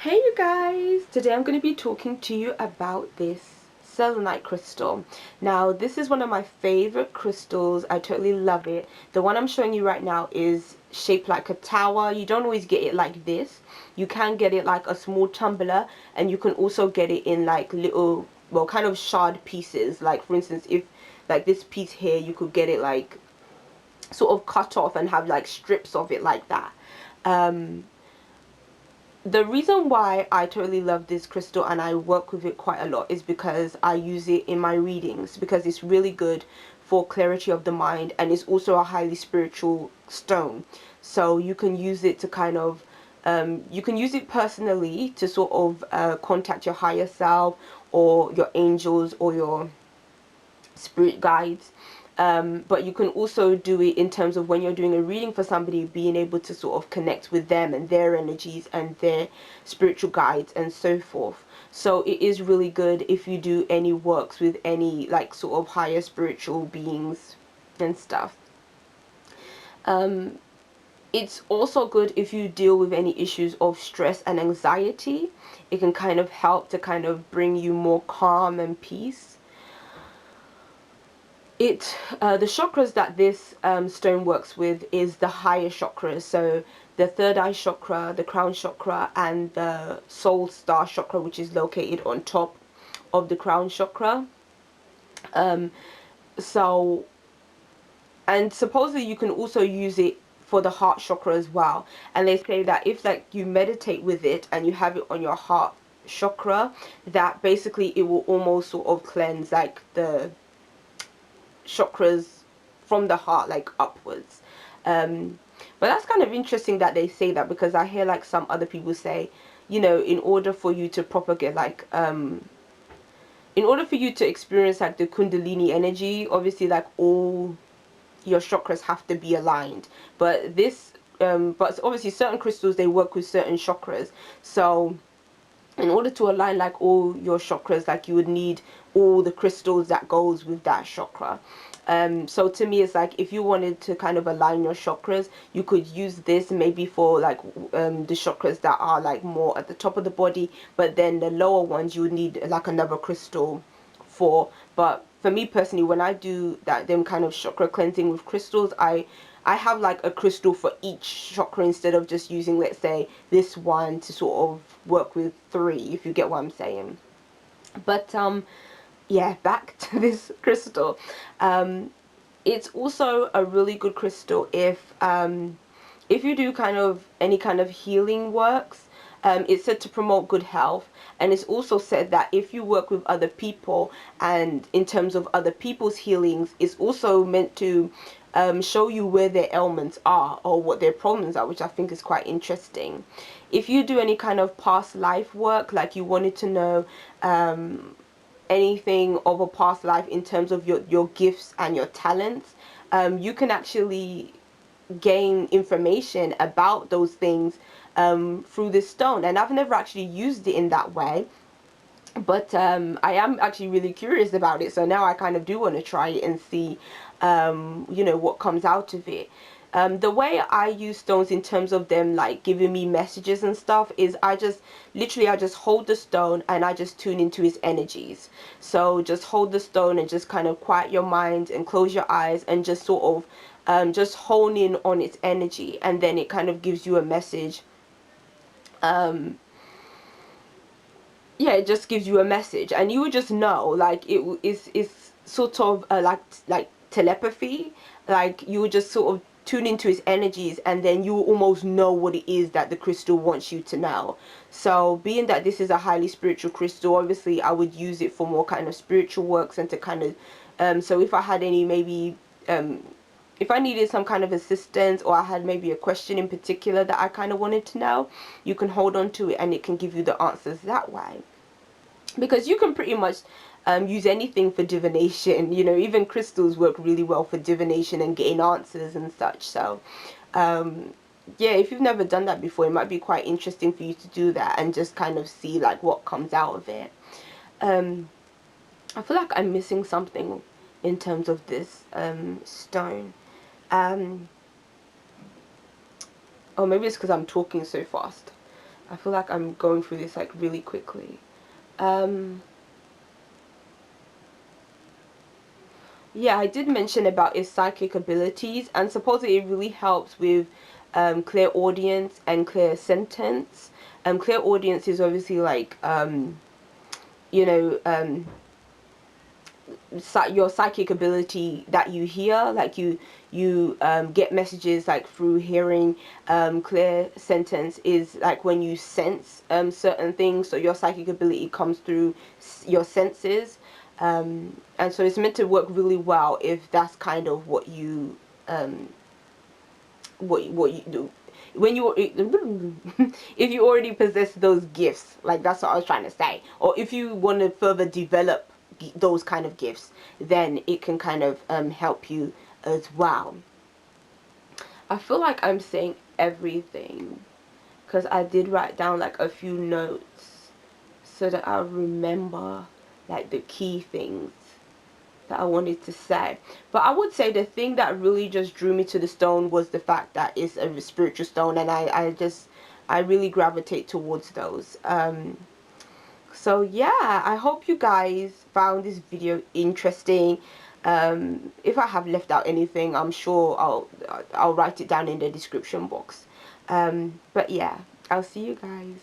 Hey you guys! Today I'm going to be talking to you about this selenite crystal. Now this is one of my favorite crystals. I totally love it. The one I'm showing you right now is shaped like a tower. You don't always get it like this. You can get it like a small tumbler, and you can also get it in like little, well, kind of shard pieces. Like for instance, if like this piece here, you could get it like sort of cut off and have like strips of it like that. The reason why I totally love this crystal and I work with it quite a lot is because I use it in my readings, because it's really good for clarity of the mind, and it's also a highly spiritual stone. So you can use it to kind of you can use it personally to sort of contact your higher self or your angels or your spirit guides. But you can also do it in terms of when you're doing a reading for somebody, being able to sort of connect with them and their energies and their spiritual guides and so forth. So it is really good if you do any works with any like sort of higher spiritual beings and stuff. It's also good if you deal with any issues of stress and anxiety. It can kind of help to kind of bring you more calm and peace. The chakras that this stone works with is the higher chakras, so the third eye chakra, the crown chakra, and the soul star chakra, which is located on top of the crown chakra. So and supposedly you can also use it for the heart chakra as well, and they say that if like you meditate with it and you have it on your heart chakra, that basically it will almost sort of cleanse like the chakras from the heart like upwards. But that's kind of interesting that they say that, because I hear like some other people say, you know, in order for you to propagate like in order for you to experience like the kundalini energy, obviously like all your chakras have to be aligned. But this but obviously certain crystals, they work with certain chakras. So in order to align like all your chakras, like you would need all the crystals that goes with that chakra. So to me, it's like if you wanted to kind of align your chakras, you could use this maybe for like the chakras that are like more at the top of the body, but then the lower ones you would need like another crystal for. But for me personally, when I do that them kind of chakra cleansing with crystals, I have like a crystal for each chakra, instead of just using, let's say, this one to sort of work with three, if you get what I'm saying. But yeah, back to this crystal. It's also a really good crystal if you do kind of any kind of healing works. It's said to promote good health, and it's also said that if you work with other people and in terms of other people's healings, it's also meant to show you where their ailments are or what their problems are, which I think is quite interesting. If you do any kind of past life work, like you wanted to know anything of a past life in terms of your gifts and your talents, you can actually gain information about those things through this stone. And I've never actually used it in that way, but I am actually really curious about it, so now I kind of do want to try it and see you know, what comes out of it. The way I use stones in terms of them like giving me messages and stuff is I just hold the stone and I just tune into its energies. So just hold the stone and just kind of quiet your mind and close your eyes and just sort of just hone in on its energy, and then it kind of gives you a message. Yeah, it just gives you a message, and you would just know, like it's sort of like telepathy. Like you would just sort of tune into its energies, and then you almost know what it is that the crystal wants you to know. So being that this is a highly spiritual crystal, obviously I would use it for more kind of spiritual works, and to kind of so if I had any maybe if I needed some kind of assistance, or I had maybe a question in particular that I kind of wanted to know, you can hold on to it and it can give you the answers that way. Because you can pretty much use anything for divination, you know, even crystals work really well for divination and getting answers and such. So yeah, if you've never done that before, it might be quite interesting for you to do that and just kind of see like what comes out of it. I feel like I'm missing something in terms of this stone. Or maybe it's because I'm talking so fast. I feel like I'm going through this like really quickly. Um, yeah, I did mention about his psychic abilities, and supposedly it really helps with clear audience and clear sentence. Clear audience is obviously like you know your psychic ability that you hear, like you get messages like through hearing. Clear sentence is like when you sense certain things, so your psychic ability comes through your senses. And so it's meant to work really well if that's kind of um what you do when you if you already possess those gifts, like that's what I was trying to say, or if you want to further develop those kind of gifts, then it can kind of help you as well. I feel like I'm saying everything because I did write down like a few notes so that I remember like the key things that I wanted to say. But I would say the thing that really just drew me to the stone was the fact that it's a spiritual stone, and I really gravitate towards those. So yeah, I hope you guys found this video interesting. If I have left out anything, I'm sure I'll write it down in the description box. But yeah, I'll see you guys.